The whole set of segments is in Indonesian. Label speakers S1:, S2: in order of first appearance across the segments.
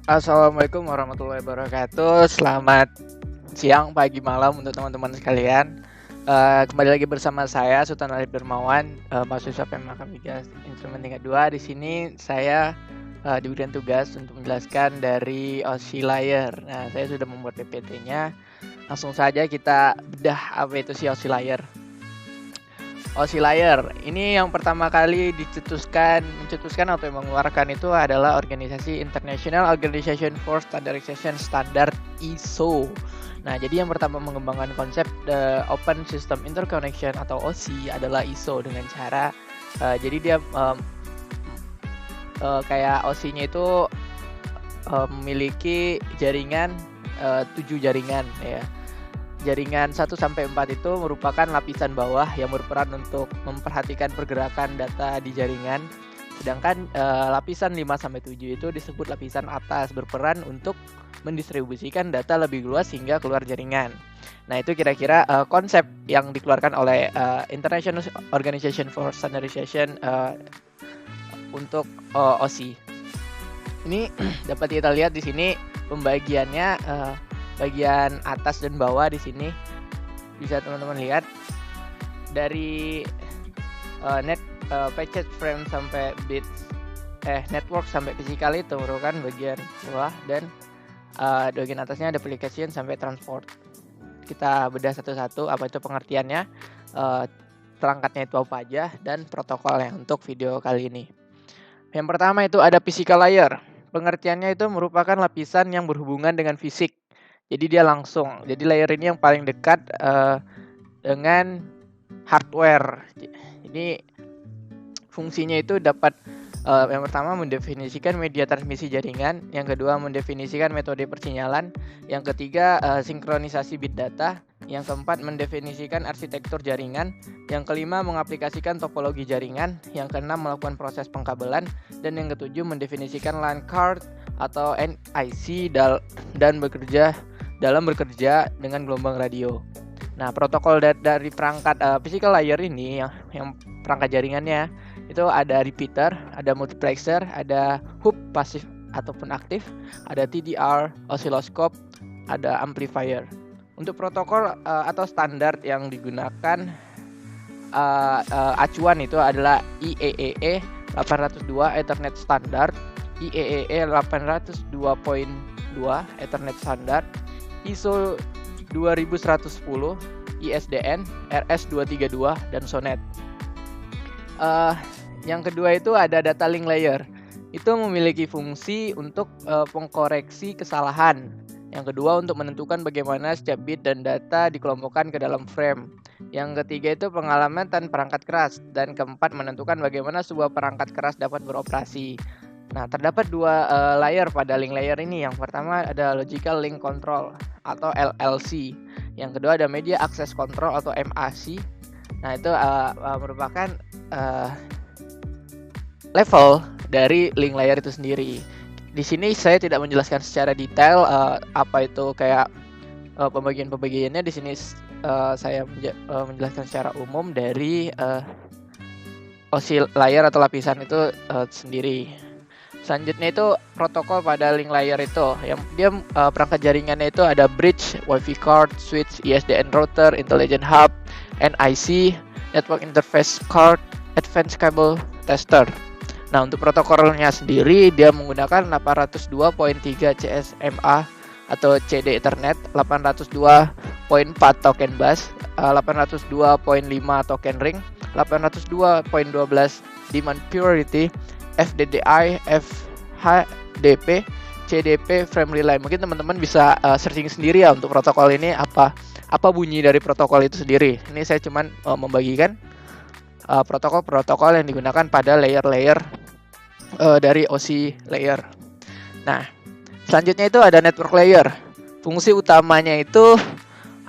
S1: Assalamualaikum warahmatullahi wabarakatuh. Selamat siang, pagi, malam untuk teman-teman sekalian. Kembali lagi bersama saya Sultan Arif Dermawan, mahasiswa PMK Migas Instrumen tingkat 2. Di sini saya diberikan tugas untuk menjelaskan dari OSI Layer. Nah, saya sudah membuat PPT-nya. Langsung saja kita bedah apa itu si OSI Layer. OSI Layer ini yang pertama kali mencetuskan atau yang mengeluarkan itu adalah organisasi International Organization for Standardization Standard ISO. Nah, jadi yang pertama mengembangkan konsep Open System Interconnection atau OSI adalah ISO dengan cara jadi dia kayak OSI-nya itu memiliki jaringan 7 jaringan ya. Jaringan 1 sampai 4 itu merupakan lapisan bawah yang berperan untuk memperhatikan pergerakan data di jaringan. Sedangkan lapisan 5 sampai 7 itu disebut lapisan atas, berperan untuk mendistribusikan data lebih luas hingga keluar jaringan. Nah, itu kira-kira konsep yang dikeluarkan oleh International Organization for Standardization untuk OSI. Ini dapat kita lihat di sini pembagiannya. Bagian atas dan bawah di sini bisa teman-teman lihat dari packet frame sampai bits network sampai physical itu merupakan bagian bawah, dan bagian atasnya ada application sampai transport. Kita bedah satu-satu apa itu pengertiannya, perangkatnya itu apa aja, dan protokolnya untuk video kali ini. Yang pertama itu ada physical layer. Pengertiannya itu merupakan lapisan yang berhubungan dengan fisik. Jadi dia langsung. Jadi layer ini yang paling dekat dengan hardware. Ini fungsinya itu dapat yang pertama mendefinisikan media transmisi jaringan, yang kedua mendefinisikan metode persinyalan, yang ketiga sinkronisasi bit data, yang keempat mendefinisikan arsitektur jaringan, yang kelima mengaplikasikan topologi jaringan, yang keenam melakukan proses pengkabelan, dan yang ketujuh mendefinisikan LAN card atau NIC dan bekerja dengan gelombang radio. Nah, protokol dari perangkat physical layer ini yang perangkat jaringannya itu ada repeater, ada multiplexer, ada hub pasif ataupun aktif, ada TDR, oscilloscope, ada amplifier. Untuk protokol atau standar yang digunakan acuan itu adalah IEEE 802 Ethernet Standard, IEEE 802.2 Ethernet Standard, ISO 2110, ISDN, RS232, dan SONET. Yang kedua itu ada data link layer. Itu memiliki fungsi untuk pengkoreksi kesalahan. Yang kedua untuk menentukan bagaimana setiap bit dan data dikelompokkan ke dalam frame. Yang ketiga itu pengalamatan perangkat keras. Dan keempat menentukan bagaimana sebuah perangkat keras dapat beroperasi. Nah, terdapat dua layer pada link layer ini. Yang pertama ada Logical Link Control atau LLC. Yang kedua ada Media Access Control atau MAC. Nah, itu merupakan level dari link layer itu sendiri. Di sini saya tidak menjelaskan secara detail apa itu kayak pembagian-pembagiannya. Di sini saya menjelaskan secara umum dari OSI layer atau lapisan itu sendiri. Selanjutnya itu protokol pada link layer itu, yang dia perangkat jaringannya itu ada bridge, wifi card, switch, ISDN router, intelligent hub, NIC, network interface card, advanced cable tester. Nah, untuk protokolnya sendiri dia menggunakan 802.3 CSMA atau CD Ethernet, 802.4 token bus, 802.5 token ring, 802.12 demand purity, FDDI, FHDP, CDP, frame relay. Mungkin teman-teman bisa searching sendiri ya untuk protokol ini apa bunyi dari protokol itu sendiri. Ini saya cuman membagikan protokol-protokol yang digunakan pada layer-layer dari OSI layer. Nah, selanjutnya itu ada network layer. Fungsi utamanya itu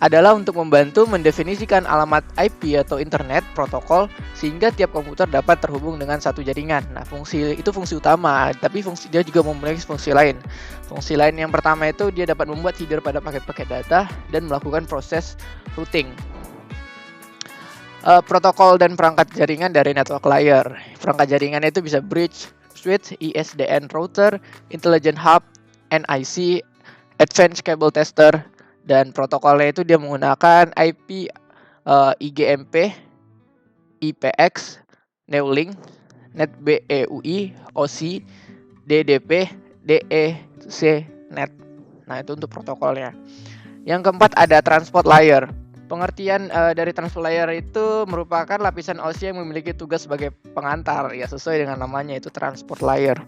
S1: adalah untuk membantu mendefinisikan alamat IP atau internet protokol sehingga tiap komputer dapat terhubung dengan satu jaringan. Nah, fungsi utama, tapi dia juga memiliki fungsi lain. Fungsi lain yang pertama itu dia dapat membuat header pada paket-paket data dan melakukan proses routing. Protokol dan perangkat jaringan dari network layer. Perangkat jaringan itu bisa bridge, switch, ISDN router, intelligent hub, NIC, Advanced Cable Tester, dan protokolnya itu dia menggunakan IP, IGMP, IPX, Neulink, NetBEUI, OSI, DDP, DEC, Net. Nah, itu untuk protokolnya. Yang keempat ada transport layer. Pengertian dari transport layer itu merupakan lapisan OSI yang memiliki tugas sebagai pengantar, ya sesuai dengan namanya, itu transport layer.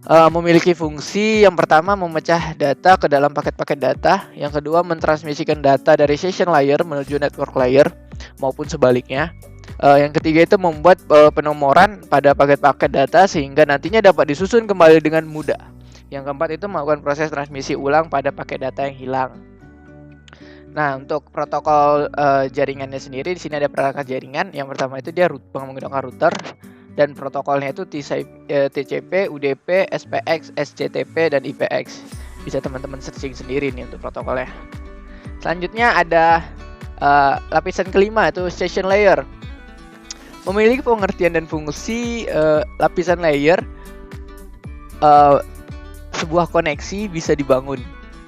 S1: Memiliki fungsi yang pertama memecah data ke dalam paket-paket data, yang kedua mentransmisikan data dari session layer menuju network layer maupun sebaliknya. Yang ketiga itu membuat penomoran pada paket-paket data sehingga nantinya dapat disusun kembali dengan mudah. Yang keempat itu melakukan proses transmisi ulang pada paket data yang hilang. Nah, untuk protokol jaringannya sendiri di sini ada perangkat jaringan. Yang pertama itu dia menggunakan router, dan protokolnya itu TCP, UDP, SPX, SCTP, dan IPX. Bisa teman-teman searching sendiri nih untuk protokolnya. Selanjutnya ada lapisan kelima itu session layer. Memiliki pengertian dan fungsi lapisan layer, sebuah koneksi bisa dibangun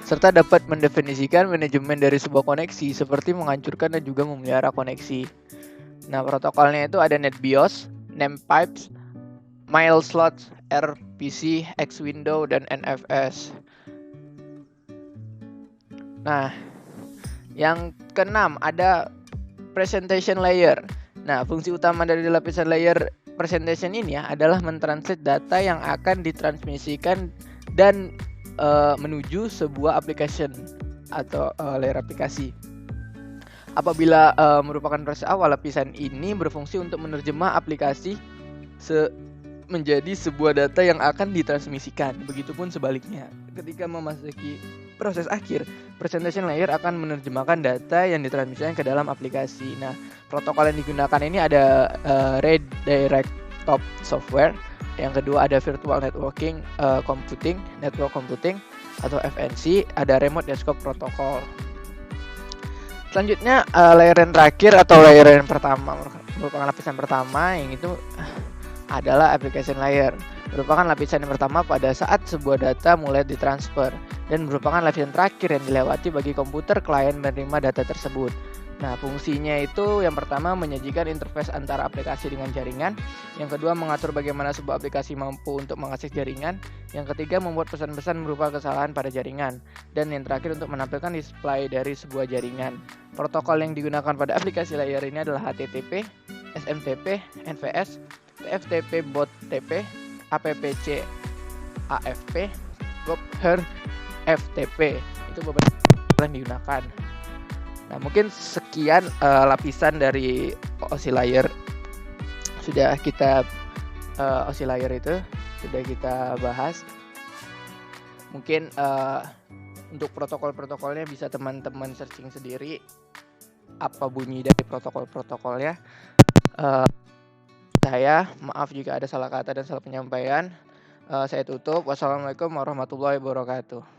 S1: serta dapat mendefinisikan manajemen dari sebuah koneksi seperti menghancurkan dan juga memelihara koneksi. Nah, protokolnya itu ada NetBIOS, NAMPipes, MileSlots, RPC, X-Window, dan NFS. Nah, yang keenam ada presentation layer. Nah, fungsi utama dari lapisan layer presentation ini ya adalah mentranslate data yang akan ditransmisikan dan menuju sebuah application atau layer aplikasi. Apabila merupakan proses awal, lapisan ini berfungsi untuk menerjemah aplikasi menjadi sebuah data yang akan ditransmisikan. Begitupun sebaliknya, ketika memasuki proses akhir, presentation layer akan menerjemahkan data yang ditransmisikan ke dalam aplikasi. Nah, protokol yang digunakan ini ada Redirect Top Software. Yang kedua ada Virtual Networking Computing, Network Computing atau FNC, ada Remote Desktop Protocol. Selanjutnya layer yang terakhir atau layer yang pertama merupakan lapisan pertama, yang itu adalah application layer. Merupakan lapisan yang pertama pada saat sebuah data mulai ditransfer dan merupakan lapisan terakhir yang dilewati bagi komputer klien menerima data tersebut. Nah, fungsinya itu yang pertama menyajikan interface antara aplikasi dengan jaringan, yang kedua mengatur bagaimana sebuah aplikasi mampu untuk mengakses jaringan, yang ketiga membuat pesan-pesan berupa kesalahan pada jaringan, dan yang terakhir untuk menampilkan display dari sebuah jaringan. Protokol yang digunakan pada aplikasi layer ini adalah HTTP, SMTP, NVS, TFTP, BOTP, APPC, AFP, GOPHER, FTP. Itu beberapa yang digunakan. Nah, mungkin sekian lapisan dari OSI layer sudah kita OSI layer itu sudah kita bahas. Mungkin untuk protokol-protokolnya bisa teman-teman searching sendiri apa bunyi dari protokol-protokolnya. Saya maaf jika ada salah kata dan salah penyampaian. Saya tutup. Wassalamualaikum warahmatullahi wabarakatuh.